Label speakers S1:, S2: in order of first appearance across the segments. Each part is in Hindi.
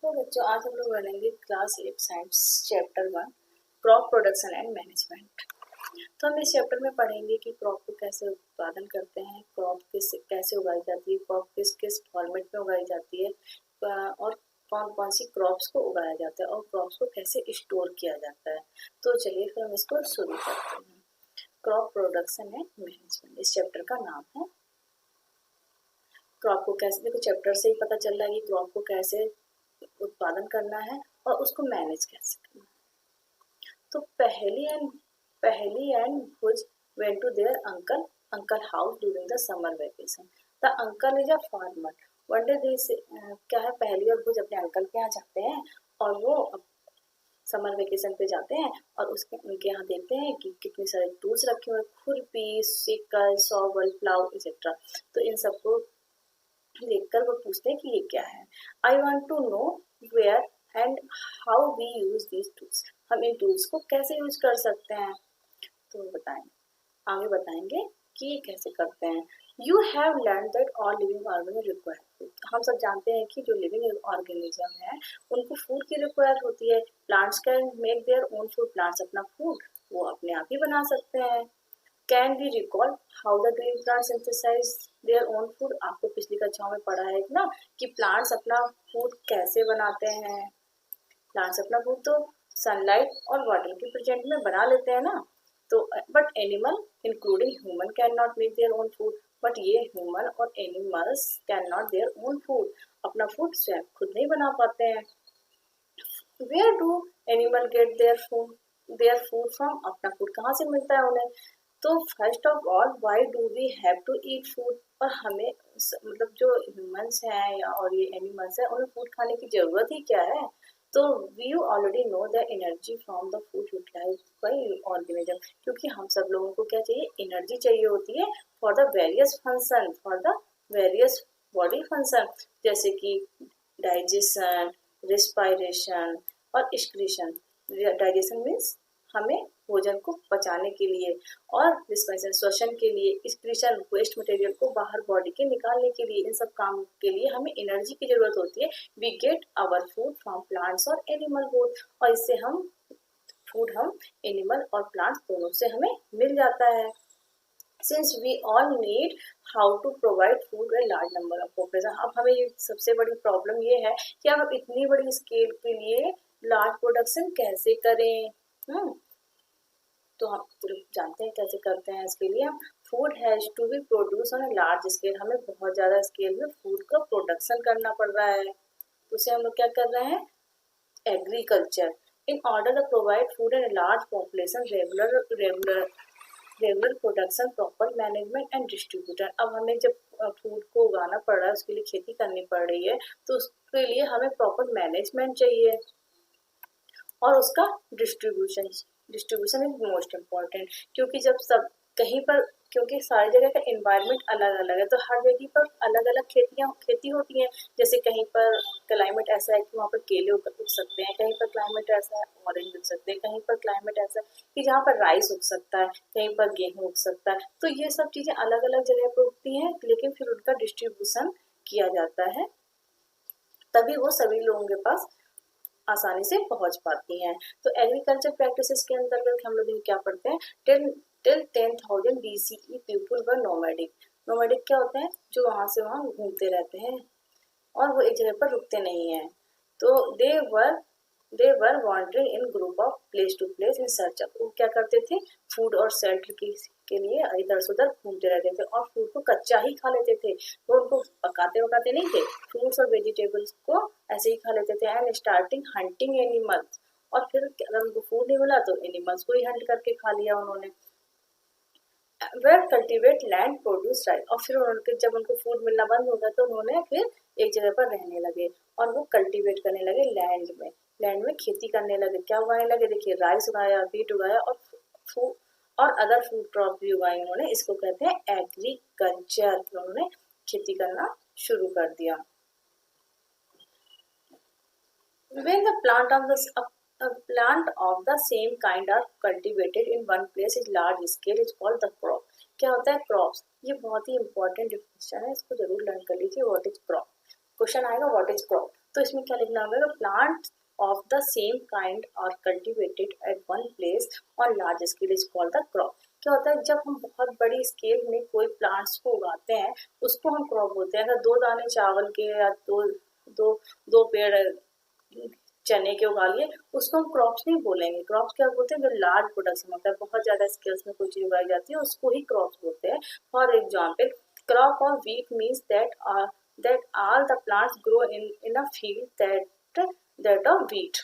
S1: तो बच्चों आज हम लोग पढ़ेंगे class 8 science chapter 1 crop production and management. तो हम इस चैप्टर में पढ़ेंगे कि क्रॉप को कैसे उत्पादन करते हैं, क्रॉप कैसे उगाई जाती है, क्रॉप किस किस फॉर्मेट में उगाई जाती है और कौन कौन सी क्रॉप्स को उगाया जाता है और क्रॉप्स को कैसे स्टोर किया जाता है। तो चलिए फिर हम इसको शुरू करते हैं। क्रॉप प्रोडक्शन एंड मैनेजमेंट इस चैप्टर का नाम है। क्रॉप को कैसे, देखो चैप्टर से ही पता चल रहा है कि क्रॉप को कैसे उत्पादन करना है और उसको मैनेज कैसे करना है। तो Paheli and Boojho went to their uncle house during the summer vacation. The uncle is a farmer. One day क्या है, पहली और भुज अपने अंकल के यहाँ जाते हैं और वो समर वेकेशन पे जाते हैं और उनके यहाँ देखते हैं कि कितने सारे टूल्स रखे हुए, खुरपी, सिकल, शॉवल, प्लाउ एक्सेट्रा। तो इन सबको देखकर वो पूछते हैं कि ये क्या है। I want to know where and how we use these tools. हम इन टूल्स को कैसे यूज कर सकते हैं, तो आगे बताएंगे कि ये कैसे करते हैं। You have learn that all living organism require food. हम सब जानते हैं कि जो लिविंग ऑर्गेनिज्म है उनको फूड की रिक्वायर होती है। Plants can make their own food. Plants अपना फूड वो अपने आप ही बना सकते हैं। Can we recall how the green plant synthesise their own food. आपको पिछली कक्षाओं में पढ़ा है ना कि प्लांट्स अपना फूड कैसे बनाते हैं। प्लांट्स अपना फूड तो सनलाइट और वाटर के प्रेजेंट में बना लेते हैं ना। तो but animal including human can not make their own food. But ये ह्यूमन और animals can not their own food. अपना फूड स्वयं खुद नहीं बना पाते हैं। Where do animal get their food from. अपना फूड कहाँ से मिलता है उन्हें। तो first of all why do we have to eat food. और हमें मतलब जो ह्यूमंस हैं और ये एनिमल्स हैं उन्हें फूड खाने की जरूरत ही क्या है। तो we you already know the energy from the food utilise by organism. क्योंकि हम सब लोगों को क्या चाहिए, एनर्जी चाहिए होती है for the various function, for the various body function, जैसे कि डाइजेशन, रिस्पायरेशन और एक्सक्रीशन। डाइजेशन मीन्स हमें भोजन को पचाने के लिए, और रिस्पायरेशन श्वसन के लिए, एक्सक्रीशन वेस्ट मटेरियल को बाहर बॉडी के निकालने के लिए। इन सब काम के लिए हमें एनर्जी की जरूरत होती है। We get our food from plants और एनिमल बोथ। और इससे हम एनिमल और प्लांट्स दोनों से हमें मिल जाता है। Since we all need how to provide food a large number of population. अब हमें ये सबसे बड़ी प्रॉब्लम ये है कि अब इतनी बड़ी स्केल के लिए लार्ज प्रोडक्शन कैसे करें। तो हम जानते हैं कैसे करते हैं। इसके लिए हम food has to be produce on a large scale. हमें बहुत ज्यादा स्केल में फूड का प्रोडक्शन करना पड़ रहा है। तो उसे हम लोग क्या कर रहे हैं, agriculture. In order to provide food and large population, regular production, proper management and distributor. अब हमें जब फूड को उगाना पड़ रहा है, उसके लिए खेती करनी पड़ रही है, तो उसके लिए हमें प्रॉपर मैनेजमेंट चाहिए और उसका डिस्ट्रीब्यूशन इज मोस्ट इम्पॉर्टेंट। क्योंकि जब सब कहीं पर, क्योंकि सारी जगह का एनवायरनमेंट अलग अलग है, तो हर जगह पर अलग अलग खेती होती हैं। जैसे कहीं पर क्लाइमेट ऐसा है कि वहाँ पर केले उग सकते हैं, कहीं पर क्लाइमेट ऐसा है ऑरेंज उग सकते हैं, कहीं पर क्लाइमेट ऐसा है कि जहाँ पर राइस उग सकता है, कहीं पर गेहूँ उग सकता है। तो ये सब चीजें अलग अलग जगह पर उगती हैं, लेकिन फिर उनका डिस्ट्रीब्यूशन किया जाता है, तभी वो सभी लोगों के पास आसानी से पहुंच पाती हैं। तो एग्रीकल्चर प्रैक्टिसेस के अंतर्गत हम लोग क्या पढ़ते हैं, till 10,000 BCE people were nomadic. Nomadic क्या होता है, जो वहां से वहां घूमते रहते हैं और वो एक जगह पर रुकते नहीं है। तो they were wandering in group of place to place in search of. वो क्या करते थे, फूड और शेल्टर के लिए इधर से उधर घूमते रहते थे और फूड को कच्चा ही खा लेते थे। वो उनको पकाते नहीं थे, फ्रूट्स और वेजिटेबल्स को ऐसे ही खा लेते थे। एंड स्टार्टिंग हंटिंग एनिमल्स, और फिर अगर उनको फूड नहीं मिला तो एनिमल्स को ही हंट करके खा लिया उन्होंने। Where cultivate land produce rice. और फिर उनके जब उनको फूड मिलना बंद हो गया तो उन्होंने फिर एक जगह पर रहने लगे और वो कल्टिवेट करने लगे लैंड में खेती करने लगे। क्या उगाने लगे, देखिए राइस उगाया, व्हीट उगाया और अदर फूड क्रॉप भी उगाए उन्होंने। इसको कहते हैं एग्रीकल्चर। उन्होंने खेती करना शुरू कर दिया। When the plant of the same kind are cultivated in one place in large scale is called the crop. क्या होता है क्रॉप्स, ये बहुत ही इंपॉर्टेंट डिफिनेशन है, इसको जरूर लर्न कर लीजिए। व्हाट इज क्रॉप, क्वेश्चन आएगा व्हाट इज क्रॉप। तो इसमें क्या लिखना होगा, plant of the same kind और cultivated at one place on large scale is called the crop. क्या होता है, जब हम बहुत बड़ी स्केल में कोई प्लांट्स को उगाते हैं उसको हम क्रॉप बोलते हैं। अगर 2 दाने चावल के या दो पेड़ चने के उगा लिए उसको हम क्रॉप्स नहीं बोलेंगे। क्रॉप्स क्या बोलते हैं, जो लार्ज प्रोडक्शन होता है, बहुत ज्यादा स्केल्स में कोई चीज उगाई जाती है उसको ही क्रॉप्स बोलते हैं। For example, crop of wheat means that all the plants grow in a field that of wheat.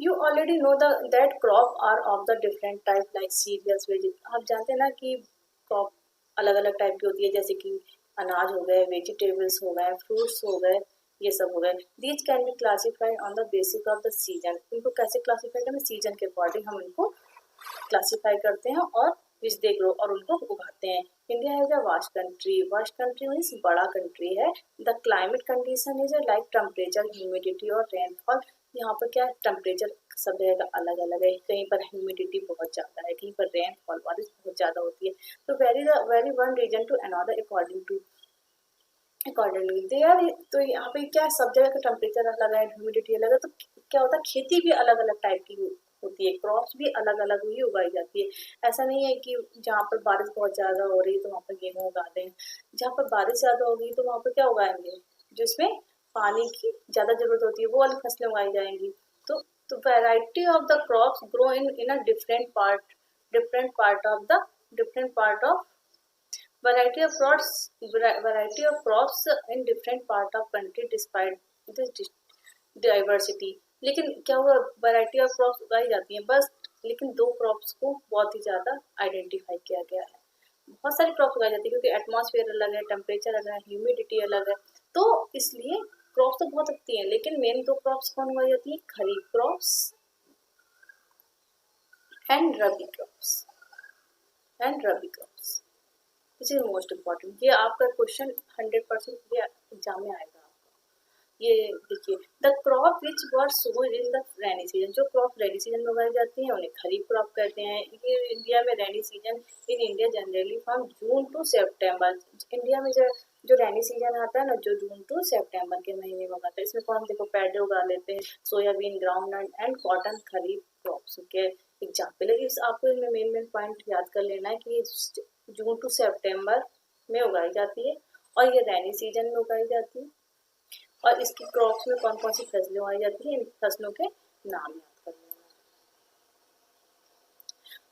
S1: You already know that crop are of the different type like cereals, vegetables। आप जानते हैं ना कि क्रॉप अलग अलग टाइप की होती है, जैसे कि अनाज हो गए, वेजिटेबल्स हो गए, फ्रूट्स हो गए, ये सब हो गए। These can be classified on the basis of the season. इनको कैसे क्लासीफाई करें, सीजन के अकॉर्डिंग हम इनको क्लासीफाई करते हैं और विच दे ग्रो और उनको उगाते हैं। India has a vast country. Vast country means बड़ा कंट्री है। The climate condition is like temperature, humidity और रेनफॉल। यहाँ पर क्या टेम्परेचर सब जगह का अलग अलग है, कहीं पर ह्यूमिडिटी बहुत ज्यादा है, कहीं पर रेनफॉल बारिश बहुत ज्यादा होती है। तो very one reason to another accordingly they are. तो यहाँ पे क्या सब जगह का टेम्परेचर अलग है, ह्यूमिडिटी अलग है, तो क्या होता है खेती भी अलग अलग टाइप की होती है, क्रॉप्स भी अलग अलग ही उगाई जाती है। ऐसा नहीं है कि जहाँ पर बारिश बहुत ज्यादा हो रही है तो वहाँ पर गेहूँ उगा दें, जहाँ पर बारिश ज्यादा होगी तो वहाँ पर क्या उगाएंगे, जिसमें पानी की ज्यादा जरूरत होती है वो वाली फसलें उगाई जाएंगी। तो variety of the crops grow in a different part of variety of crops in different part of country despite this diversity। लेकिन क्या हुआ, वैरायटी ऑफ क्रॉप्स उगाई जाती हैं बस, लेकिन 2 क्रॉप्स को बहुत ही ज्यादा आइडेंटिफाई किया गया है। बहुत सारी क्रॉप्स उगाई जाती है क्योंकि एटमॉस्फेयर अलग है, टेम्परेचर अलग है, ह्यूमिडिटी अलग है, तो इसलिए क्रॉप्स तो बहुत लगती है। लेकिन मेन 2 क्रॉप्स कौन उगाई जाती है, kharif crops and rabi crops. This is most important. ये आपका क्वेश्चन 100% ये एग्जाम में आएगा आपका। ये देखिए, the crop which were sown in the rainy season. जो क्रॉप रेनी सीजन में उगाई जाती है उन्हें खरीफ क्रॉप कहते हैं। ये इंडिया में rainy season in India generally from June to September. India में जो रेनी सीजन आता है ना, जो जून टू सितंबर के महीने में उगाता है। इसमें कौन, देखो पैडे उगा लेते हैं, soybean, groundnut and cotton kharif crops के एग्जाम्पल है। आपको इनमें मेन पॉइंट याद कर लेना है कि जून टू सितंबर में उगाई जाती है और ये रेनी सीजन में उगाई जाती है। और इसकी क्रॉप्स में कौन कौन सी फसलें उगाई जाती है, इन फसलों के नाम याद कर लेना।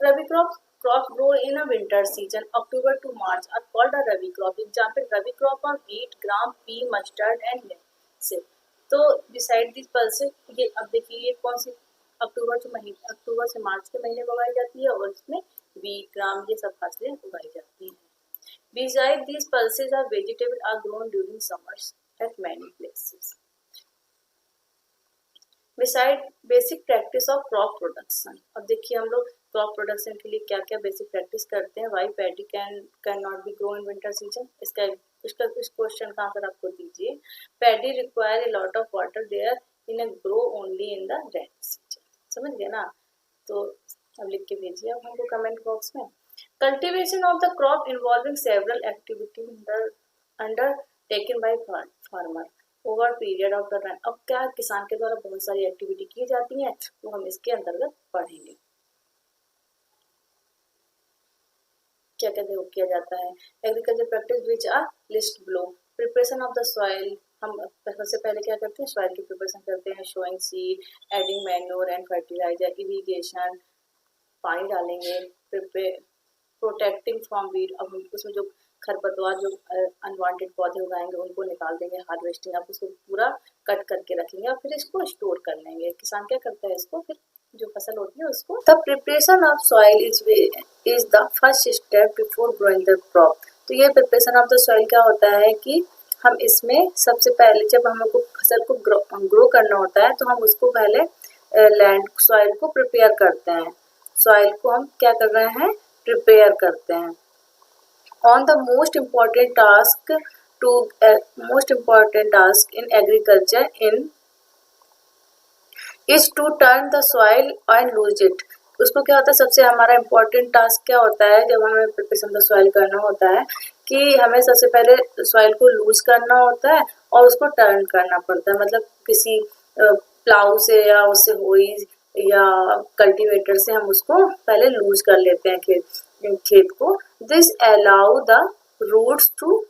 S1: Rabi crops grow in a winter season October to March are called a rabi crop. Example, rabi crop of wheat, gram, pea, mustard and linseed. तो बिसाइड दिस पल्सेस, ये अब देखिए ये कौन सी अक्टूबर से मार्च के महीने में उगाई जाती है और इसमें व्हीट, ग्राम, ये सब फसलें उगाई जाती हैं। Besides these pulses are vegetables are grown during summers at many places. Beside basic practice of crop production, अब देखिए हम लोग क्रॉप प्रोडक्शन के लिए क्या क्या बेसिक प्रैक्टिस करते हैं। Why paddy can not be grow in winter season. इस क्वेश्चन का आंसर आपको दीजिए। Paddy require a lot of water there in a grow only in the rainy season. समझ गए ना, तो अब लिख के भेजिए आप हमको कमेंट बॉक्स में। Cultivation of the crop involving several activities undertaken by farmer over period of the time। अब क्या किसान के द्वारा बहुत सारी एक्टिविटी की जाती हैं, वो हम इसके अंतर्गत पढ़ेंगे। क्या क्या किया जाता है। Agriculture practice which are list below. Preparation of the soil, हम सबसे पहले क्या करते हैं, सॉइल की प्रिपरेशन करते हैं। Sowing seed, adding manure and fertiliser, irrigation, पानी डालेंगे। प्रोटेक्टिंग फ्रॉम वीड, अब हम उसमें जो खरपतवार, जो अनवांटेड पौधे उगाएंगे उनको निकाल देंगे। हार्वेस्टिंग, आप उसको पूरा कट करके रखेंगे और फिर इसको स्टोर कर लेंगे। किसान क्या करता है, इसको फिर जो फसल होती है उसको। The preparation of soil is the first step before growing the crop. तो ये प्रिपरेशन ऑफ द सॉइल क्या होता है कि हम इसमें सबसे पहले जब हमको फसल को ग्रो करना होता है तो हम उसको पहले लैंड सॉइल को प्रिपेयर करते हैं। सॉइल को हम क्या कर रहे हैं, प्रिपेयर करते हैं। On the most important task in agriculture is to turn the soil and loose it. उसको क्या होता है, सबसे हमारा इम्पोर्टेंट टास्क क्या होता है जब हमें प्रिपरेशन द सॉइल करना होता है कि हमें सबसे पहले सॉइल को लूज करना होता है और उसको टर्न करना पड़ता है, मतलब किसी प्लाऊ से या उससे होई या कल्टीवेटर से हम उसको पहले लूज कर लेते हैं खेत को। This allow the roots to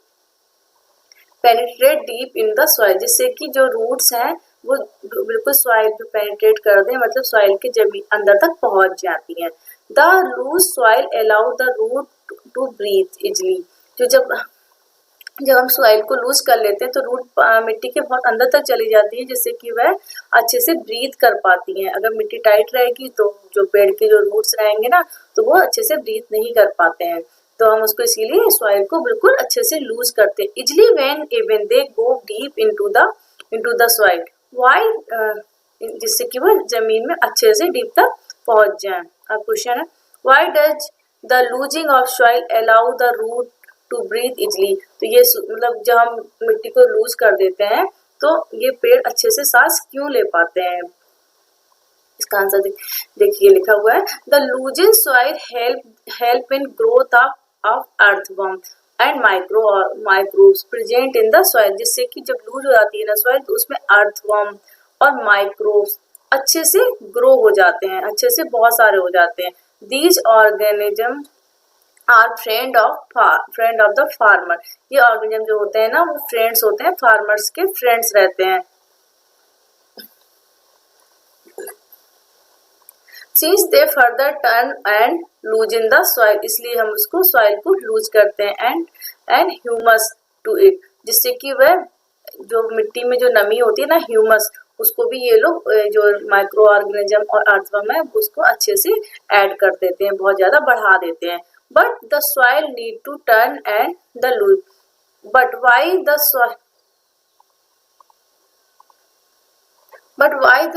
S1: penetrate deep in the soil, जिससे कि जो रूट्स हैं वो बिल्कुल सॉइल पे पेनिट्रेट कर दें, मतलब सॉइल के जमीन अंदर तक पहुंच जाती हैं। The loose soil allow the root to breathe easily, जो जब हम सॉइल को लूज कर लेते हैं तो रूट मिट्टी के बहुत अंदर तक चली जाती है, जिससे कि वह अच्छे से ब्रीथ कर पाती हैं। अगर मिट्टी टाइट रहेगी तो जो पेड़ के जो रूट्स रहेंगे ना, तो वो अच्छे से ब्रीथ नहीं कर पाते हैं। तो हम उसको इसीलिए सॉइल को बिल्कुल अच्छे से लूज करते हैं। Easily when they go deep into the soil, why, जिससे कि वो जमीन में अच्छे से डीप तक पहुंच जाए। अब क्वेश्चन है, why does the loosing of soil allow the root to breathe easily. तो ये मतलब जब हम मिट्टी को लूज कर देते हैं तो ये पेड़ अच्छे से सांस क्यों ले पाते हैं। इसका आंसर देखिए लिखा हुआ है, the losing soil help in growth of earthworm and microbes present in the soil, जिससे कि जब लूज हो जाती है ना सॉइल तो उसमें अर्थवर्म और माइक्रोब्स अच्छे से ग्रो हो जाते हैं, अच्छे से बहुत सारे हो जाते हैं। These organism are friend of the farmer, ये ऑर्गेनिज्म जो होते हैं ना वो फ्रेंड्स होते हैं, फार्मर्स के फ्रेंड्स रहते हैं। Since they further turn and loosen the soil, इसलिए हम उसको सॉइल को लूज करते हैं एंड ह्यूमस टू इट, जिससे कि वह जो मिट्टी में जो नमी होती है ना ह्यूमस, उसको भी ये लोग जो माइक्रो ऑर्गेनिज्म और अर्थवर्म है उसको अच्छे से ऐड कर देते हैं, बहुत ज्यादा बढ़ा देते हैं। But the soil need to turn and the loose, but why the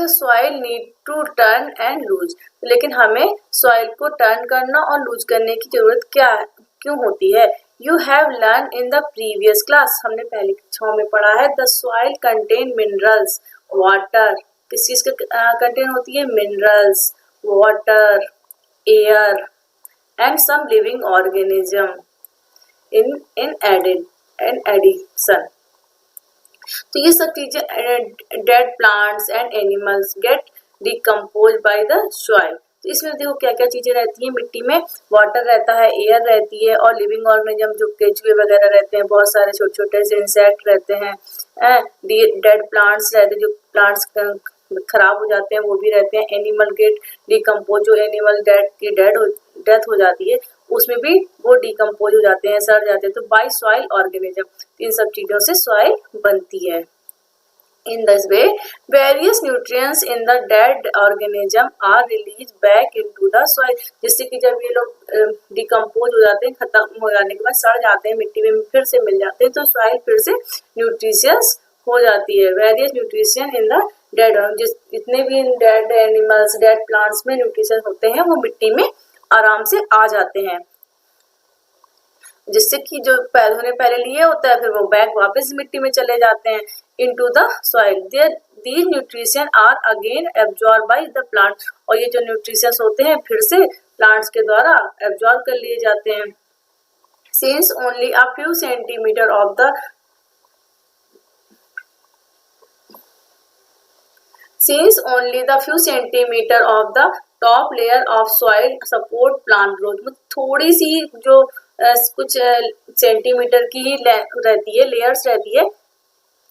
S1: soil need to turn and loose, लेकिन हमें सॉइल को टर्न करना और लूज करने की जरूरत क्यों होती है। You have learn in the previous class, हमने पहली कक्षा में पढ़ा है, the soil contain minerals, water, किस चीज का कंटेन होती है, minerals, water, air and some living organism in addition. तो ये सब चीजें dead plants and animals get decompose by the soil. तो इसमें देखो क्या क्या चीजें रहती हैं मिट्टी में, वाटर रहता है, एयर रहती है और लिविंग ऑर्गेनिज्म जो केचुए वगैरह रहते हैं, बहुत सारे छोटे छोटे से इंसेक्ट रहते हैं, डेड प्लांट्स रहते हैं, जो प्लांट्स खराब हो जाते हैं वो भी रहते हैं, एनिमल गेट डिकम्पोज, जो एनिमल डेथ हो जाती है उसमें भी वो डिकम्पोज हो जाते हैं, सड़ जाते हैं। तो बाय सॉइल ऑर्गेनिज्म, इन सब चीजों से सॉइल बनती है। In this way, various nutrients in the dead organism are released back into the soil, जिससे कि जब ये लोग डिकम्पोज हो जाते हैं, खत्म हो जाने के बाद सड़ जाते हैं, मिट्टी में फिर से मिल जाते हैं, तो सॉइल फिर से न्यूट्रिशियस हो जाती है। Various nutrition in the dead, जितने भी डेड एनिमल्स, डेड प्लांट्स में न्यूट्रिशन होते हैं वो मिट्टी में आराम से आ जाते हैं, जिससे कि जो पौधों ने पहले लिए होता है फिर वो बैक वापस मिट्टी में चले जाते हैं into the soil. These nutrition are again absorb by the plant, और ये जो न्यूट्रिशंस होते हैं फिर से प्लांट्स के द्वारा एब्जॉर्ब कर लिए जाते हैं। Since only a few centimetre of the top layer of soil support plant growth, थोड़ी सी जो कुछ सेंटीमीटर की ही रहती है, लेयर्स रहती है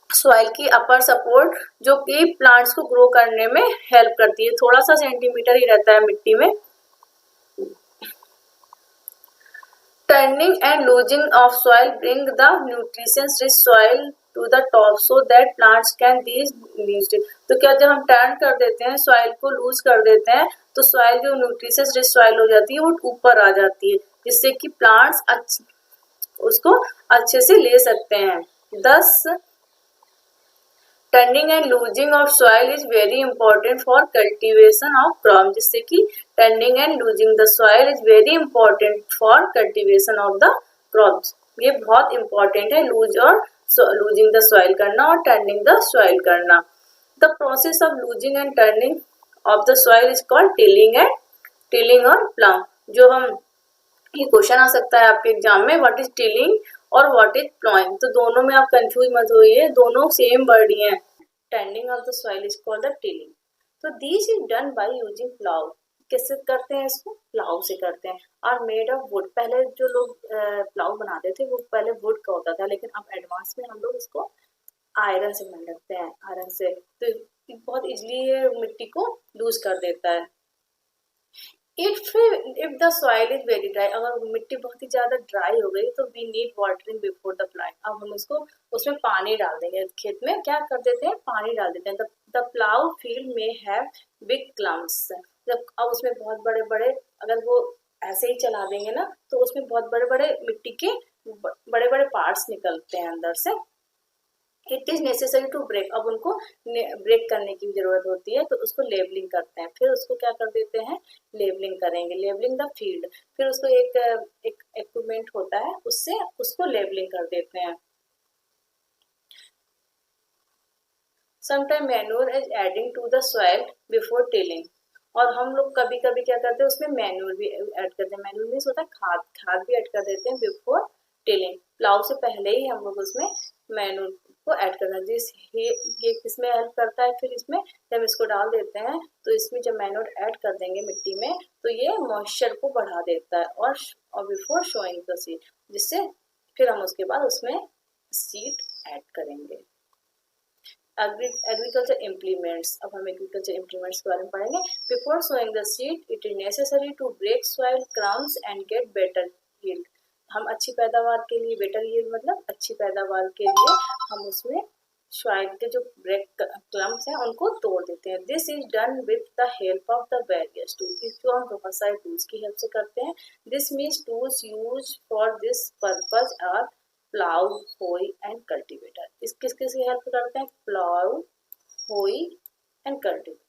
S1: सॉइल की अपर सपोर्ट, जो कि प्लांट्स को ग्रो करने में हेल्प करती है, थोड़ा सा सेंटीमीटर ही रहता है मिट्टी में। Turning and loosing of soil bring the nutritions rich soil to the top so that plants can used. तो क्या जब हम टर्न कर देते हैं, सॉइल को लूज कर देते हैं, तो सॉइल जो न्यूट्रिशंस रिच सॉइल हो जाती है वो ऊपर आ जाती है, जिससे कि प्लांट्स उसको अच्छे से ले सकते हैं। दस turning and loosing of soil is very important for cultivation of crop, जिससे कि turning and loosing the soil is very important for cultivation of the crops. ये बहुत इंपॉर्टेंट है, लूजिंग द सॉइल करना और टर्निंग द सॉइल करना। The process of losing and turning of the soil is called tilling और प्लाउ। जो हम ये क्वेश्चन आ सकता है आपके एग्जाम में, व्हाट इज टिलिंग और व्हाट इज प्लॉइंग, तो दोनों में आप कंफ्यूज मत होइए, दोनों सेम वर्ड ही हैं। Tending of the soil is called the tilling. तो this is done by using plough. किससे करते हैं इसको? प्लाउ से करते हैं। आर मेड ऑफ वुड, पहले जो लोग प्लाउ बनाते थे वो पहले वुड का होता था, लेकिन अब एडवांस में हम लोग इसको आयरन से बना लेते हैं, आयरन से। तो बहुत इजीली मिट्टी को लूज कर देता है। If the soil is very dry, अगर मिट्टी बहुत ही ज्यादा ड्राई हो गई तो we need watering before the plant. अब हम उसको उसमें पानी डाल देंगे, खेत में क्या कर देते हैं, पानी डाल देते हैं। द प्लाउ फील्ड में हैव बिग क्लम्प्स, जब अब उसमें बहुत बड़े बड़े, अगर वो ऐसे ही चला देंगे ना तो उसमें बहुत बड़े बड़े मिट्टी के बड़े बड़े पार्ट्स निकलते हैं अंदर से। It is necessary to break, अब उनको ब्रेक करने की जरूरत होती है, तो उसको लेबलिंग करते हैं। फिर उसको क्या कर देते हैं, लेबलिंग करेंगे, लेबलिंग द फील्ड। फिर उसको एक इक्विपमेंट होता है, उससे उसको लेबलिंग कर देते हैं। Sometime manure is adding to the soil before tilling, और हम लोग कभी कभी क्या करते हैं, उसमें मैन्योर भी ऐड करते हैं। मैन्योर मीन्स होता है खाद, खाद भी ऐड कर देते हैं बिफोर टिलिंग। प्लाउ से पहले ही हम लोग उसमें मैन्योर को ऐड करना है। ये किसमें हेल्प करता है, फिर इसमें जब इसको डाल देते हैं तो इसमें जब मैन्योर ऐड कर देंगे मिट्टी में तो ये मॉइस्चर को बढ़ा देता है, और बिफोर शोइंग द सीड, जिससे फिर हम उसके बाद उसमें सीड ऐड करेंगे। एग्रीकल्चर इम्प्लीमेंट्स, अब हम एग्रीकल्चर इम्प्लीमेंट्स के बारे में पढ़ेंगे। Before sowing the seed it is necessary to break soil crumbs and get better yield. हम अच्छी पैदावार के लिए, बेटर यील्ड मतलब अच्छी पैदावार के लिए हम उसमें सॉइल के जो ब्रेक क्लम्स हैं उनको तोड़ देते हैं। This is done with the help of the various tools, इसको हम बहुत सारे टूल्स की हेल्प से करते हैं। This means tools use for this purpose are plough, hoe and cultivator. इस किस किस की हेल्प करते हैं, प्लाउ, होई एंड कल्टीवेटर।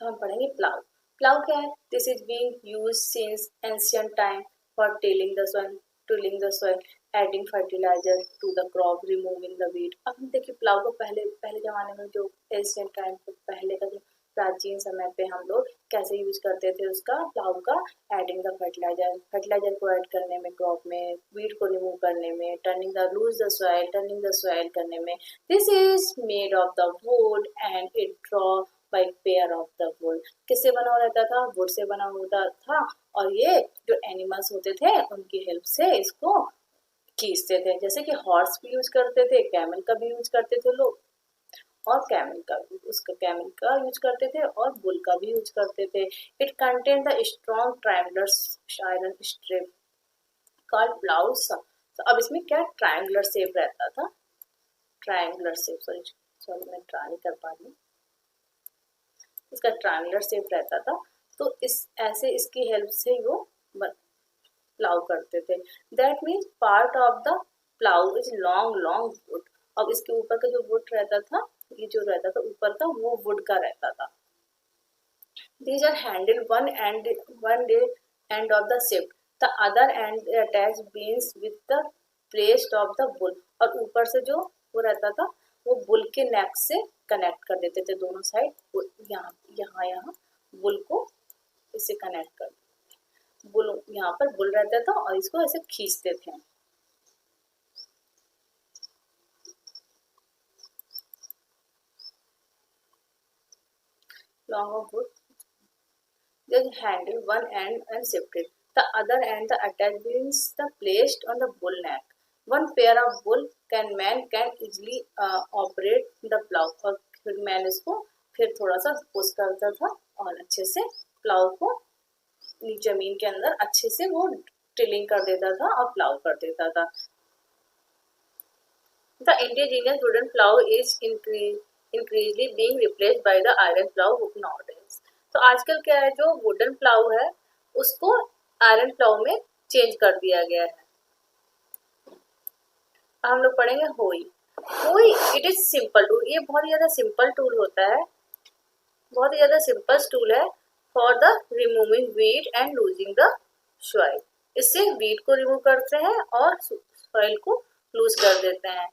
S1: तो हम पढ़ेंगे प्लाउ। प्लाउ क्या है, this is being used since ancient time for tilling the soil, adding fertiliser to the crop, removing the weed. अब हम देखिए प्लाउ को पहले पहले जमाने में, जो एंशिएंट टाइम को पहले का जो प्राचीन समय पे हम लोग कैसे यूज करते थे उसका, प्लाउ का, एडिंग द फर्टिलाइजर, फर्टिलाइजर को ऐड करने में क्रॉप में, वीड को रिमूव करने में, टर्निंग द सॉइल करने में। This is made of the wood and it draw bye pair of the wood. किससे बना हुआ रहता था, वुड से बना होता था, और ये जो एनिमल्स होते थे उनकी हेल्प से इसको खींचते थे। जैसे कि हॉर्स भी यूज करते थे, कैमल का भी यूज करते थे लोग, और कैमल का यूज करते थे, और बुल का भी यूज करते थे। It contain the strong triangular iron strip called ploughs. तो अब इसमें क्या ट्रायंगुलर शेप रहता था, ट्रायंगुलर शेप, सॉरी मैं ट्राई नहीं कर पा रही, इसका ट्रायंगुलर शेप रहता था। तो इस ऐसे इसकी हेल्प से वो प्लाउ करते थे। That means part of the plough is long would. अब इसके ऊपर का जो वुड रहता था, ये जो रहता था ऊपर का, वो वुड का रहता था। These are handled one end of the shaft, the other end attached beams with the breast of the bull। और ऊपर से जो वो रहता था वो बुल के नेक से कनेक्ट कर देते थे दोनों साइड, यहाँ यहाँ यहाँ बुल को इसे कनेक्ट कर, बुल यहाँ पर बुल रहता था और इसको ऐसे खींचते थे। Long off would, then handle one end and shifted. The other end the attached beams the placed on the bull neck. One pair of bull man can easily operate the plow। और फिर मैन इसको फिर थोड़ा सा पुश करता था और अच्छे से प्लाउ को जमीन के अंदर अच्छे से वो टिलिंग कर देता था और प्लाउ कर देता था। The indigenous wooden plow is increasingly being replaced by the iron plow nowadays। तो आजकल क्या है, जो वुडन प्लाउ है उसको आयरन प्लाउ में चेंज कर दिया गया है। हम लोग पढ़ेंगे होई। होई इट इज सिंपल टूल, ये बहुत ही ज्यादा सिंपल टूल होता है, बहुत ही ज्यादा सिंपल टूल है for the removing weed and loosing the soil. इससे वीड को रिमूव करते हैं और सॉइल को लूज कर देते हैं।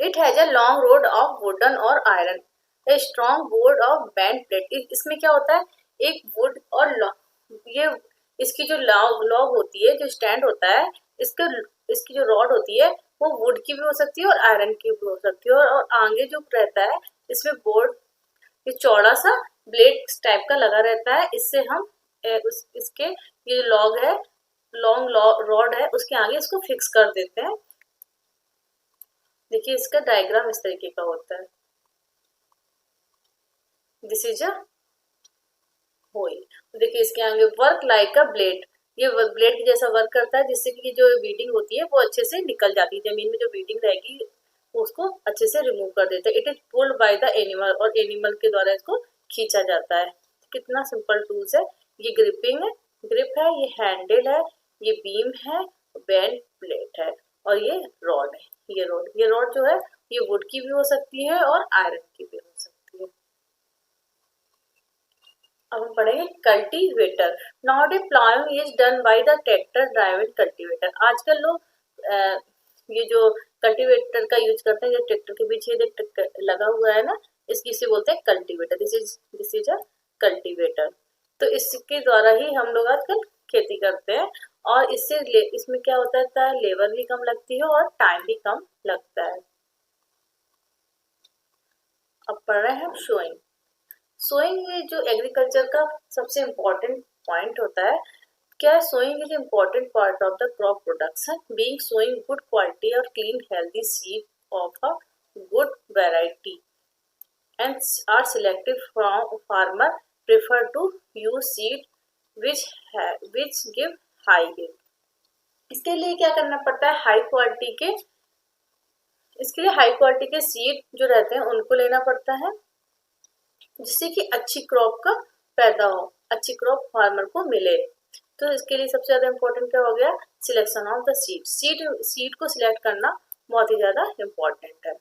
S1: It has a long rod of wooden और iron, a strong board of bent plate. इसमें क्या होता है, एक वुड और ये इसकी जो लॉग होती है, जो स्टैंड होता है, इसका इसकी जो रॉड होती है वो वुड की भी हो सकती है और आयरन की भी हो सकती है। और आगे जो रहता है इसमें बोर्ड, ये चौड़ा सा ब्लेड टाइप का लगा रहता है। इससे हम इसके ये लॉग है, लॉन्ग रॉड है, उसके आगे इसको फिक्स कर देते हैं। देखिए इसका डायग्राम इस तरीके का होता है। This is a hole. देखिए इसके आगे वर्क लाइक अ ब्लेड, ये ब्लेड जैसा वर्क करता है, जिससे कि जो बीडिंग होती है वो अच्छे से निकल जाती है, जमीन में जो बीडिंग रहेगी उसको अच्छे से रिमूव कर देता है। It is pulled by the animal, और एनिमल के द्वारा इसको खींचा जाता है। कितना सिंपल टूल्स है। ये ग्रिपिंग है, ग्रिप है, ये हैंडल है, ये बीम है, बैंड प्लेट है, और ये रॉड है। ये रॉड जो है ये वुड की भी हो सकती है और आयरन की भी हो सकती है। अब हम पढ़ेंगे cultivator. Now प्लाइंग is done by the tractor driven cultivator. आजकल लोग ये जो कल्टीवेटर का यूज करते हैं, जो ट्रैक्टर के पीछे लगा हुआ है ना, इसे बोलते हैं cultivator. This is a cultivator. तो इसके द्वारा ही हम लोग आजकल खेती करते हैं, और इसमें क्या होता है, लेबर भी कम लगती है और टाइम भी कम लगता है। अब पढ़ रहे हैं शोइंग। सोइंग जो एग्रीकल्चर का सबसे इम्पोर्टेंट पॉइंट होता है। क्या sowing is important part of the crop production, being sowing good quality और clean healthy seed of a good variety and are selected from farmer prefer to use seed which give high yield। इसके लिए क्या करना पड़ता है, इसके लिए हाई क्वालिटी के सीड जो रहते हैं उनको लेना पड़ता है, जिससे कि अच्छी क्रॉप का पैदा हो, अच्छी क्रॉप फार्मर को मिले। तो इसके लिए सबसे ज्यादा इम्पोर्टेंट क्या हो गया, सिलेक्शन ऑफ द सीड को सिलेक्ट करना बहुत ही ज्यादा इम्पोर्टेंट है।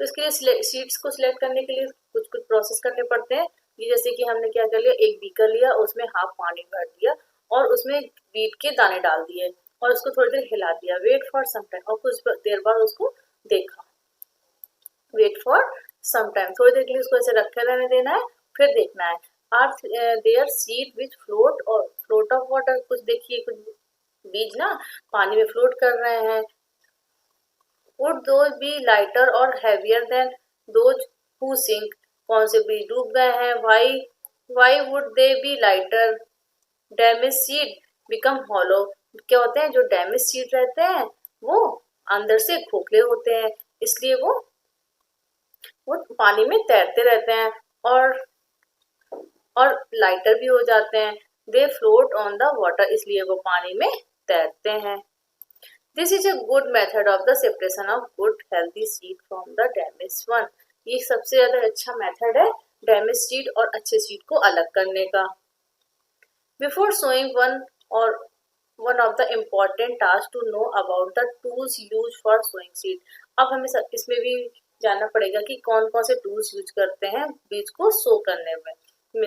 S1: तो इसके लिए सीड्स को सिलेक्ट करने के लिए कुछ कुछ प्रोसेस करने पड़ते हैं। ये जैसे कि हमने क्या कर लिया, एक बीकर लिया, उसमें हाफ पानी भर दिया और उसमें बीट के दाने डाल दिए और उसको थोड़ी देर हिला दिया, वेट फॉर सम टाइम, और कुछ देर बाद उसको देखा, वेट फॉर सम टाइम, थोड़ी देर के लिए उसको ऐसे रखे रहने देना है, फिर देखना है are there seed which float और फ्लोट ऑफ वाटर। कुछ देखिए, कुछ बीज ना पानी में फ्लोट कर रहे हैं। वुड दोज बी लाइटर और heavier than those who sink, कौन से बीज डूब गए हैं, why would they be lighter, damage seed become hollow. क्या होते हैं, जो डैमेज सीड रहते हैं वो अंदर से खोखले होते हैं, इसलिए वो पानी में तैरते रहते हैं और लाइटर भी हो जाते हैं। दे फ्लोट ऑन द वाटर, इसलिए वो पानी में तैरते हैं। This is a good method of the separation of good healthy seed from the damage one. ये सबसे ज्यादा अच्छा मेथड है डैमेज सीड और अच्छे सीड को अलग करने का। Before sowing one of the important task to know about the tools use for sowing seed. अब हमें इसमें भी जानना पड़ेगा कि कौन कौन से टूल्स यूज करते हैं बीज को सो करने में।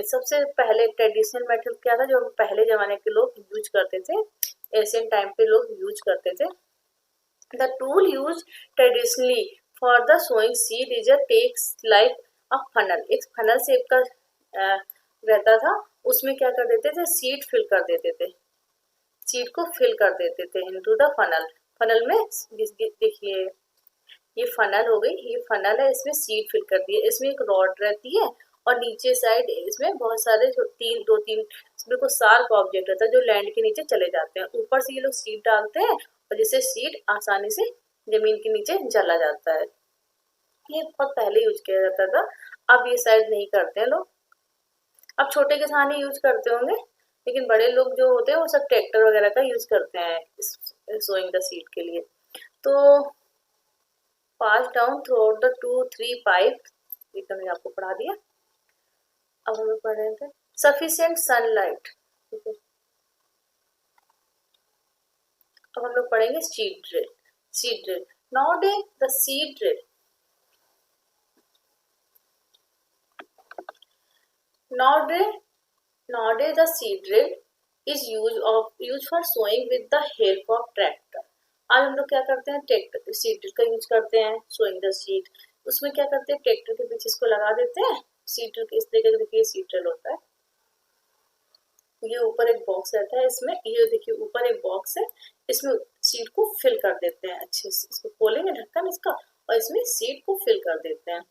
S1: सबसे पहले ट्रेडिशनल मेथड क्या था, जो पहले जमाने के लोग यूज करते थे, एशियन टाइम पे लोग यूज करते थे। The tool use traditionally for the sowing seed is a tax like a funnel. एक फनल शेप का रहता था, उसमें क्या कर देते थे, सीड फिल कर देते थे, सीड को फिल कर देते थे इनटू द फनल। फनल में देखिए ये फनल हो गई, ये फनल है, इसमें सीड फिल कर दिए, इसमें एक रॉड रहती है और नीचे साइड इसमें बहुत सारे दो तीन इसमें कुछ शार्प ऑब्जेक्ट रहता है जो लैंड के नीचे चले जाते हैं। ऊपर से ये लोग सीड डालते हैं और जिससे सीड आसानी से जमीन के नीचे जला जाता है। ये बहुत पहले यूज किया जाता था, अब ये शायद नहीं करते हैं लोग। अब छोटे किसान ही यूज करते होंगे, लेकिन बड़े लोग जो होते हैं वो सब ट्रैक्टर वगैरह का यूज करते हैं सोइंग द सीड के लिए। तो pass down throughout the 2-3 pipe, ये तो मैंने आपको पढ़ा दिया। अब हम लोग पढ़ रहे थे सफिशिएंट सनलाइट। ठीक है, अब हम लोग पढ़ेंगे seed drill. Nowadays the seed drill, the seed drill is used for sowing with the help of tractor. आज हम लोग क्या करते हैं, ट्रैक्टर सीड ड्रिल का यूज करते हैं, सोइंग द सीड। उसमें क्या करते हैं, ट्रैक्टर के पीछे इसको लगा देते हैं, सीड ड्रिल इस तरीके का देखिए सीड ड्रिल होता है। ये ऊपर एक बॉक्स रहता है, इसमें ये देखिए ऊपर एक बॉक्स है, इसमें सीड को फिल कर देते हैं अच्छे से, इसको खोलेंगे ढक्कन इसका और इसमें सीड को फिल कर देते हैं।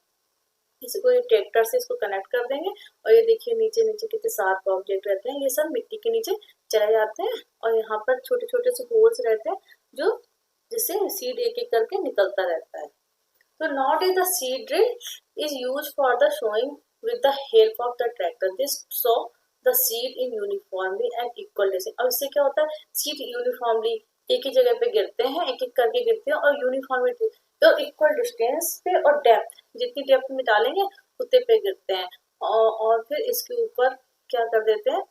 S1: इसको ये ट्रैक्टर से इसको कनेक्ट कर देंगे और ये देखिए नीचे नीचे कितने शार्प ऑब्जेक्ट रहते हैं, ये सब मिट्टी के नीचे चले जाते हैं और यहाँ पर छोटे छोटे से होल्स रहते हैं जो जिससे सीड एक एक करके निकलता रहता है। तो nowadays the seed drill is used for the sowing with the help of the tractor. This sow the seed in uniformly and equal distance. अब इससे क्या होता है, सीड यूनिफॉर्मली एक ही जगह पे गिरते हैं, एक एक करके गिरते हैं और यूनिफॉर्मिटी और इक्वल डिस्टेंस पे और डेप्थ, जितनी डेप्थ में डालेंगे उतने पे गिरते हैं और फिर इसके ऊपर क्या कर देते हैं,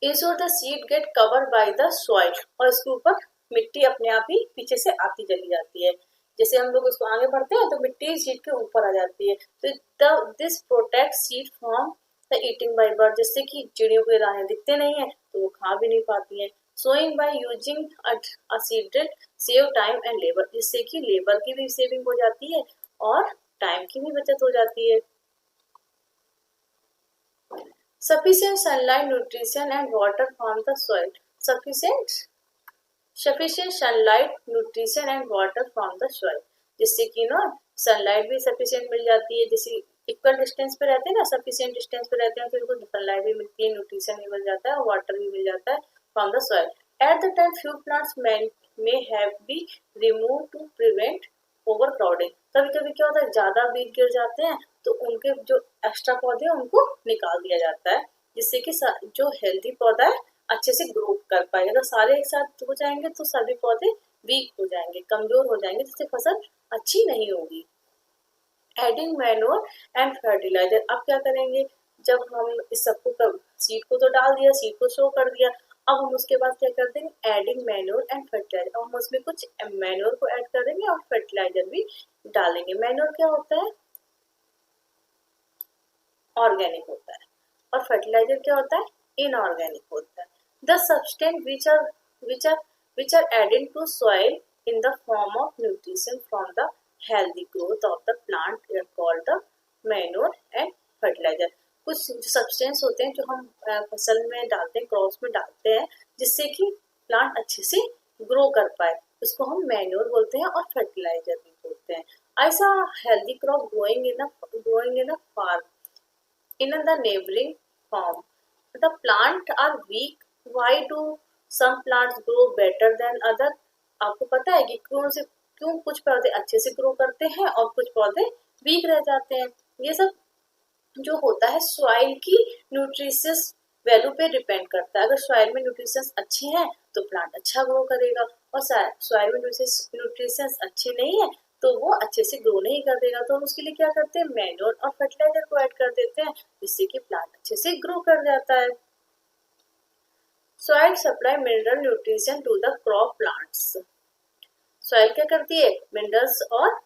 S1: ensure the seed get covered by the soil, और इसके ऊपर मिट्टी अपने आप ही पीछे से आती चली जाती है। जैसे हम लोग उसको आगे बढ़ते हैं तो मिट्टी सीड के ऊपर आ जाती है। तो this protect seed from the eating bye bird, जिससे कि चिड़ियों के दाने दिखते नहीं है तो वो खा भी नहीं पाती है। Sowing by using a seed drill save time and labour, जिससे कि लेबर की भी सेविंग हो जाती है और टाइम की भी बचत हो जाती है। Sufficient sunlight, nutrition and water from the soil. Sufficient sunlight, nutrition and water from the soil. जिससे कि ना सनलाइट भी सफिशिएंट मिल जाती है, जैसे इक्वल डिस्टेंस पे रहते हैं ना, सफिशिएंट डिस्टेंस पे रहते हैं तो इनको सनलाइट भी मिलती है, न्यूट्रिशन भी मिल जाता है और वाटर भी मिल जाता है from the soil. At the time few plants may have be remove to prevent over crowding. कभी कभी क्या होता है, ज्यादा बीज गिर जाते हैं तो उनके जो एक्स्ट्रा पौधे हैं उनको निकाल दिया जाता है, जिससे कि जो हेल्दी पौधा है अच्छे से ग्रो कर पाएगा। अगर सारे एक साथ हो जाएंगे तो सभी पौधे वीक हो जाएंगे, कमजोर हो जाएंगे, जिससे फसल अच्छी नहीं होगी। एडिंग मैन्योर एंड फर्टिलाइजर, अब क्या करेंगे, जब हम इस सबको सीड को तो डाल दिया, सीड को शो कर दिया, अब हम उसके बाद क्या कर देंगे, एडिंग मैन्योर एंड फर्टिलाइजर, अब हम उसमें कुछ मैन्योर को ऐड कर देंगे और फर्टिलाइजर भी डालेंगे। मैन्योर क्या होता है, ऑर्गेनिक होता है, और फर्टिलाइजर क्या होता है, इनऑर्गेनिक होता है। The substance which are added to soil in the form of nutrition from the healthy growth of the plant are called the manure and fertilizer. कुछ सब्सटेंस होते हैं जो हम फसल में डालते हैं, क्रॉप्स में डालते हैं, जिससे कि प्लांट अच्छे से ग्रो कर पाए, उसको हम मैन्योर बोलते हैं और फर्टिलाइजर भी बोलते हैं। ऐसा healthy crop growing in a farm in the neighboring farm. The plants are weak. Why do some plants grow better than other? आपको पता है कि क्यों कुछ पौधे अच्छे से ग्रो करते हैं और कुछ पौधे वीक रह जाते हैं। ये सब जो होता है सॉइल की न्यूट्रिशियस वैल्यू पे डिपेंड करता है। अगर सॉइल में न्यूट्रिशंस अच्छे हैं तो प्लांट अच्छा ग्रो करेगा, और सॉइल में न्यूट्रिशंस अच्छे नहीं है तो वो अच्छे से ग्रो नहीं कर देगा। तो हम उसके लिए क्या करते हैं, मैन्योर और फर्टिलाइजर को ऐड कर देते हैं, जिससे कि प्लांट अच्छे से ग्रो कर जाता है। Soil supply mineral nutrition to the crop plants. सॉइल क्या करती है, मिनरल और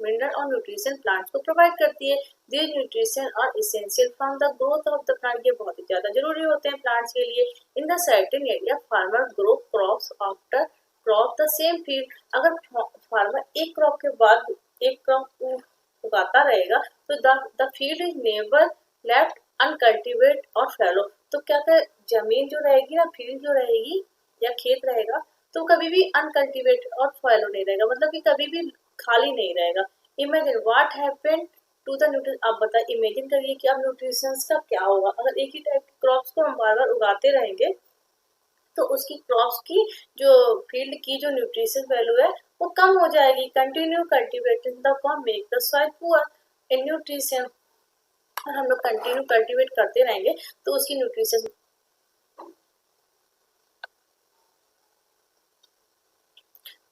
S1: न्यूट्रिशन प्लांट्स को प्रोवाइड करती है। दिस न्यूट्रिशन और essential from the growth of the plant, ये बहुत ही ज्यादा जरूरी होते हैं प्लांट्स के लिए। In the certain area farmer grow crops after crop the same field. अगर फार्मर एक क्रॉप के बाद एक क्रॉप उगाता रहेगा तो the field is never left uncultivate और फैलो। तो क्या कर जमीन जो रहेगी ना, फील्ड जो रहेगी या खेत रहेगा, तो कभी भी अनकल्टिवेट और फैलो नहीं रहेगा, मतलब कि कभी भी खाली नहीं रहेगा। Imagine what happened to the nutrition. आप बताइए, इमेजिन करिए कि अब न्यूट्रिशंस का क्या होगा। अगर एक ही टाइप की क्रॉप्स को हम बार बार उगाते रहेंगे तो उसकी क्रॉप्स की जो फील्ड की जो न्यूट्रिशन वैल्यू है वो कम हो जाएगी। Continue cultivating the form make the soil poor in nutrition. और हम लोग कंटिन्यू कल्टिवेट करते रहेंगे तो उसकी nutrition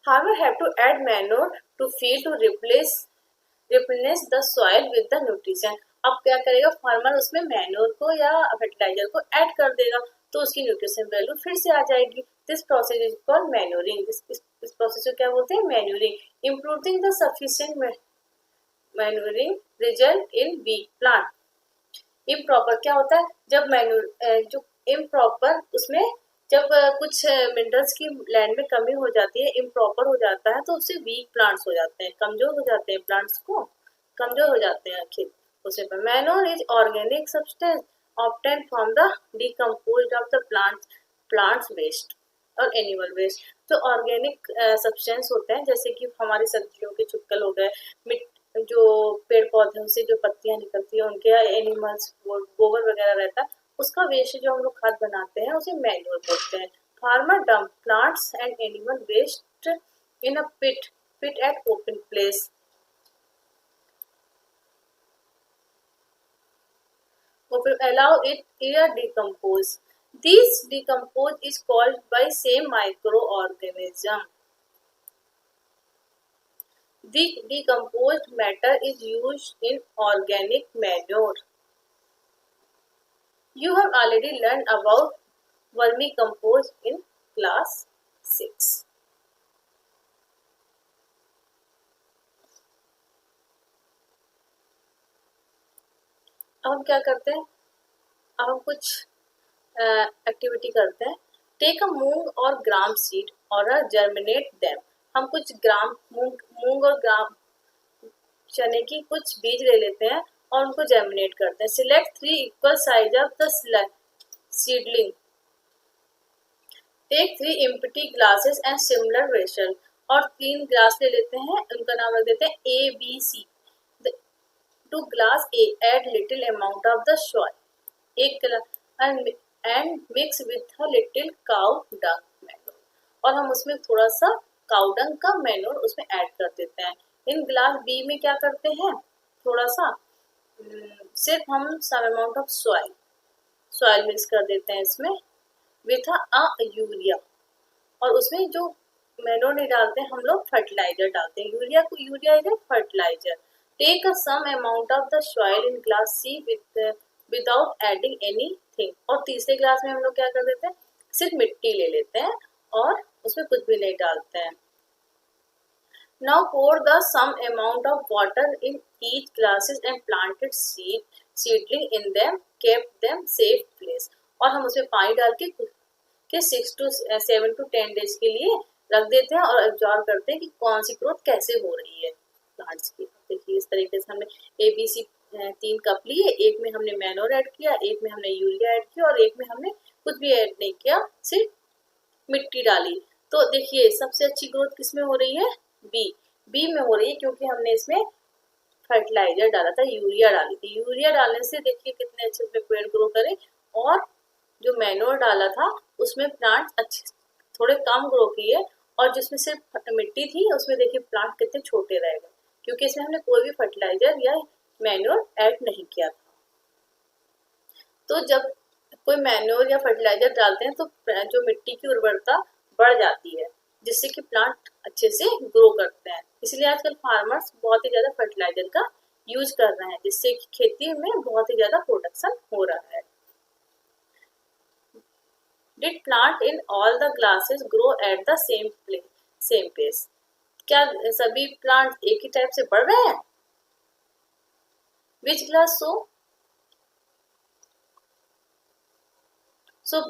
S1: Farmer have to add manure to feed to replenish the soil with the nutrition. अब क्या करेगा फार्मर, उसमें मैन्योर को या फर्टिलाइजर को ऐड कर देगा तो उसकी न्यूट्रिशन वैल्यू फिर से आ जाएगी। This process is called manuring. इस प्रोसेस को क्या बोलते हैं, manuring. Improving the sufficient manuring result in weak plant. Improper क्या होता है, जब मैन्योर जो इम्प्रॉपर उसमें जब कुछ मिनरल्स की लैंड में कमी हो जाती है, इम्प्रॉपर हो जाता है, तो उससे वीक प्लांट्स हो जाते हैं, कमजोर हो जाते हैं, प्लांट्स को कमजोर हो जाते हैं खेत उसे पर। Manure is organic substance obtain from the decomposed of the plants waste और एनिमल वेस्ट। जो ऑर्गेनिक सब्सटेंस होते हैं, जैसे कि हमारी सब्जियों के छुटकल हो गए, जो पेड़ पौधों से जो पत्तियां निकलती है उनके, एनिमल्स गोबर वगैरह रहता है, उसका वेस्ट जो हम लोग खाद बनाते हैं उसे मैन्योर बोलते हैं। Farmer dump plants and animal waste in a pit at open place, allow it to decompose. This decompose is caused by same microorganism. The decomposed matter is used in organic manure. You have already learned about vermicompost in class 6. अब हम क्या करते हैं, अब हम कुछ एक्टिविटी करते हैं। टेक अ मूंग और ग्राम सीड और जर्मिनेट देम। हम कुछ ग्राम मूंग और ग्राम चने की कुछ बीज ले लेते हैं और उनको जर्मिनेट करते हैं। Select 3 equal size of the seedling. Take 3 empty glasses and similar vessel. और 3 ग्लास ले लेते हैं, उनका नाम रख देते हैं A B C। To glass A, add little amount of the soil, एक and mix with a little cow dung manure। और हम उसमें थोड़ा सा काउ डंग का मैन्योर उसमें ऐड कर देते हैं। इन ग्लास बी में क्या करते हैं, थोड़ा सा सिर्फ हम some amount of soil mix कर देते हैं इसमें विथ अ यूरिया। और उसमें जो मैन्योर नहीं डालते हैं हम लोग, फर्टिलाइजर डालते हैं। Urea is a fertiliser. Take a some amount of the soil in glass C without adding anything। और तीसरे ग्लास में हम लोग क्या कर देते हैं, सिर्फ मिट्टी ले लेते हैं और उसमें कुछ भी नहीं डालते हैं। Now pour the some amount of water in each glasses and planted seedling in them, kept them safe place। और हम उसमें पानी डाल के 6 to 7 to 10 डेज के लिए रख देते हैं और ऑब्जर्व करते हैं कि कौन सी ग्रोथ कैसे हो रही है प्लांट्स की। देखिए इस तरीके से हमने ABC 3 कप लिए, एक में हमने मैन्योर ऐड किया, एक में हमने यूरिया ऐड किया और एक में हमने कुछ भी ऐड नहीं किया, सिर्फ मिट्टी डाली। तो देखिए सबसे अच्छी ग्रोथ किसमें हो रही है, बी में हो रही है, क्योंकि हमने इसमें फर्टिलाइजर डाला था, यूरिया डाली थी। यूरिया डालने से देखिए कितने अच्छे से पेड़ ग्रो करे। और जो मैन्योर डाला था उसमें प्लांट अच्छे थोड़े कम ग्रो किए, और जिसमें सिर्फ मिट्टी थी उसमें देखिए प्लांट कितने छोटे रह गए, क्योंकि इसमें हमने कोई भी फर्टिलाइजर या मैन्योर ऐड नहीं किया था। तो जब कोई मैन्योर या फर्टिलाइजर डालते हैं तो जो मिट्टी की उर्वरता बढ़ जाती है, जिससे कि प्लांट अच्छे से ग्रो करते हैं। इसलिए आजकल फार्मर्स बहुत ही ज्यादा फर्टिलाइजर का यूज कर रहे हैं, जिससे कि खेती में बहुत ही ज्यादा प्रोडक्शन हो रहा है। Did plant in all the glasses grow at the same pace? क्या सभी प्लांट एक ही टाइप से बढ़ रहे हैं? Which glass so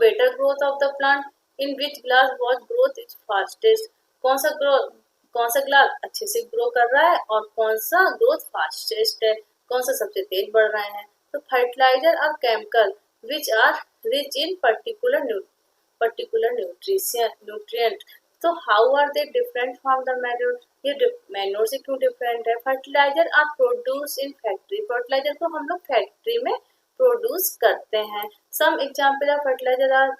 S1: better growth of the plant? In which glass was growth is fastest? कौन सा ग्लास अच्छे से ग्रो कर रहा है और कौन सा ग्रोथ फास्टेस्ट है, कौन सा सबसे तेज बढ़ रहा है? तो फर्टिलाइजर और chemical which are rich in particular nutrient. तो how are they different from the manure? ये मैन्योर से क्यों डिफरेंट है? Fertiliser are produce in factory. Fertiliser को हम लोग फैक्ट्री में प्रोड्यूस करते हैं। Some example of fertiliser are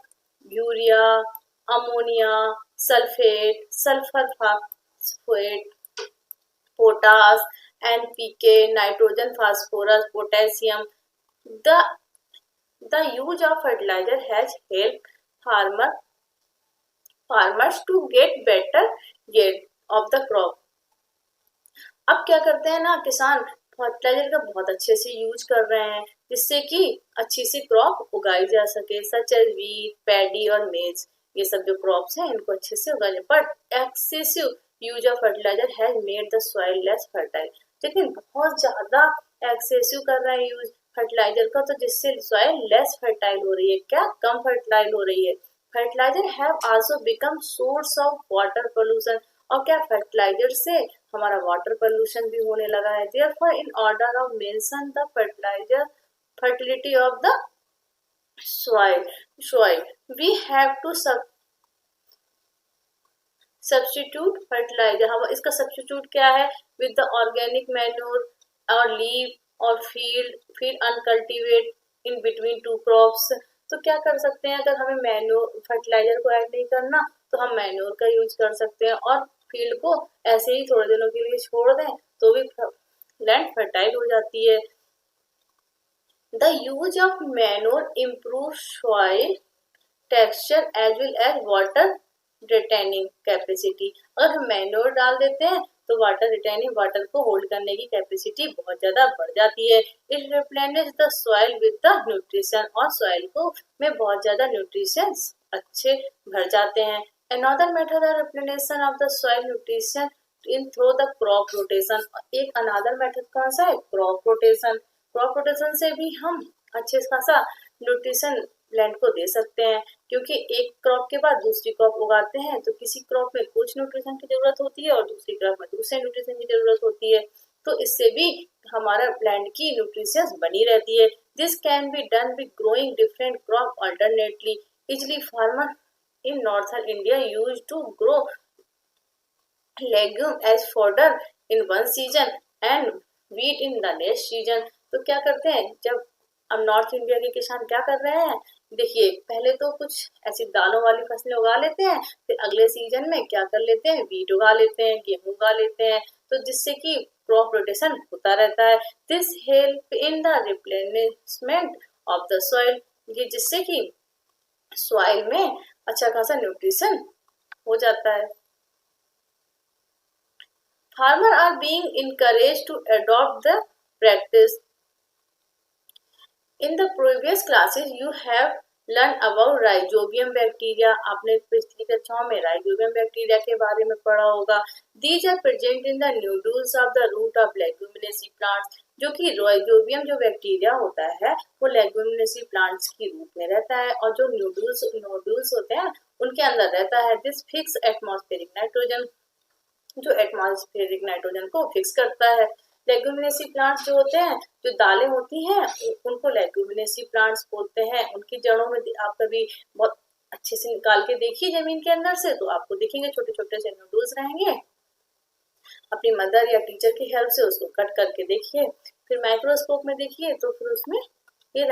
S1: urea, ammonia, sulphate, sulphur phosphate, potash, NPK, nitrogen, phosphorus, potassium. The use of fertilizer has helped farmers to get better yield of the crop। अब क्या करते हैं ना, किसान फर्टिलाइजर का बहुत अच्छे से यूज कर रहे हैं, जिससे कि अच्छी सी क्रॉप उगाई जा सके, सच एज वीट, पैडी और मेज। ये सब जो क्रॉप्स हैं इनको अच्छे से उगाए। But excessive use of fertiliser has made the soil less fertile. लेकिन बहुत ज्यादा एक्सेसिव कर रहे हैं यूज फर्टिलाइजर का, तो जिससे सॉइल लेस फर्टाइल हो रही है। क्या? कम फर्टाइल हो रही है। Fertiliser have also become source of water pollution, और क्या फर्टिलाइजर से हमारा वाटर पोल्यूशन भी होने लगा है। Therefore in order of mention the fertiliser fertility of the soil we have to substitute fertilizer। हम इसका सब्स्टिट्यूट क्या है, विद द ऑर्गेनिक मैन्योर और लीव और field uncultivate in between two crops. तो क्या कर सकते हैं, अगर हमें मैन्योर फर्टिलाइजर को ऐड नहीं करना तो हम मैन्योर का यूज कर सकते हैं, और फील्ड को ऐसे ही थोड़े दिनों के लिए छोड़ दें तो भी लैंड फर्टाइल हो जाती है। The use of manure improves soil texture as well as water retaining capacity। अगर हम मैन्योर डाल देते हैं तो वाटर रिटेनिंग, वाटर को होल्ड करने की कैपेसिटी बहुत ज्यादा बढ़ जाती है। It replenish the soil with the nutrition, और सॉइल को में बहुत ज्यादा न्यूट्रिशंस अच्छे भर जाते हैं। Another method of replenishment of the soil nutrition in through the crop rotation। एक अनदर मेथड कौन सा है, क्रॉप रोटेशन। क्रॉप रोटेशन से भी हम अच्छे खासा न्यूट्रिशन लैंड को दे सकते हैं, क्योंकि एक क्रॉप के बाद दूसरी क्रॉप उगाते हैं तो किसी क्रॉप में कुछ न्यूट्रिशन की जरूरत होती है और दूसरी क्रॉप में दूसरे न्यूट्रिशन की जरूरत होती है, तो इससे भी हमारा लैंड की न्यूट्रिशन बनी रहती है। This can be done with growing different crop alternately. Easily farmer in northern India use to grow legume as fodder in one season and wheat in the next season. तो क्या करते हैं, जब अब नॉर्थ इंडिया के किसान क्या कर रहे हैं, देखिए पहले तो कुछ ऐसी दालों वाली फसलें उगा लेते हैं, फिर अगले सीजन में क्या कर लेते हैं, वीट उगा लेते हैं, गेहूं उगा लेते हैं, तो जिससे कि क्रॉप रोटेशन होता रहता है। This help in the replenishment of the soil, ये जिससे कि सॉइल में अच्छा खासा न्यूट्रिशन हो जाता है। Farmer are being encouraged to adopt the practice। In the previous classes you have learned about rhizobium bacteria। आपने पिछली कक्षाओं में rhizobium bacteria के बारे में पढ़ा होगा। These are present in the nodules of the root of leguminous plants। जो कि rhizobium जो बैक्टीरिया होता है वो leguminous plants की रूप में रहता है, और जो नोडुल्स होते हैं उनके अंदर रहता है। This fix atmospheric nitrogen, जो एटमॉस्फेरिक नाइट्रोजन को फिक्स करता है। लेग्यूमिनेसी प्लांट्स जो होते हैं, जो दालें होती हैं उनको लेग्यूमिनेसी प्लांट्स बोलते हैं। उनकी जड़ों में आप कभी बहुत अच्छे से निकाल के देखिए जमीन के अंदर से, तो आपको दिखेंगे छोटे छोटे से नोडल्स रहेंगे। अपनी मदर या टीचर की हेल्प से उसको कट करके देखिए, फिर माइक्रोस्कोप में देखिए तो फिर उसमें ये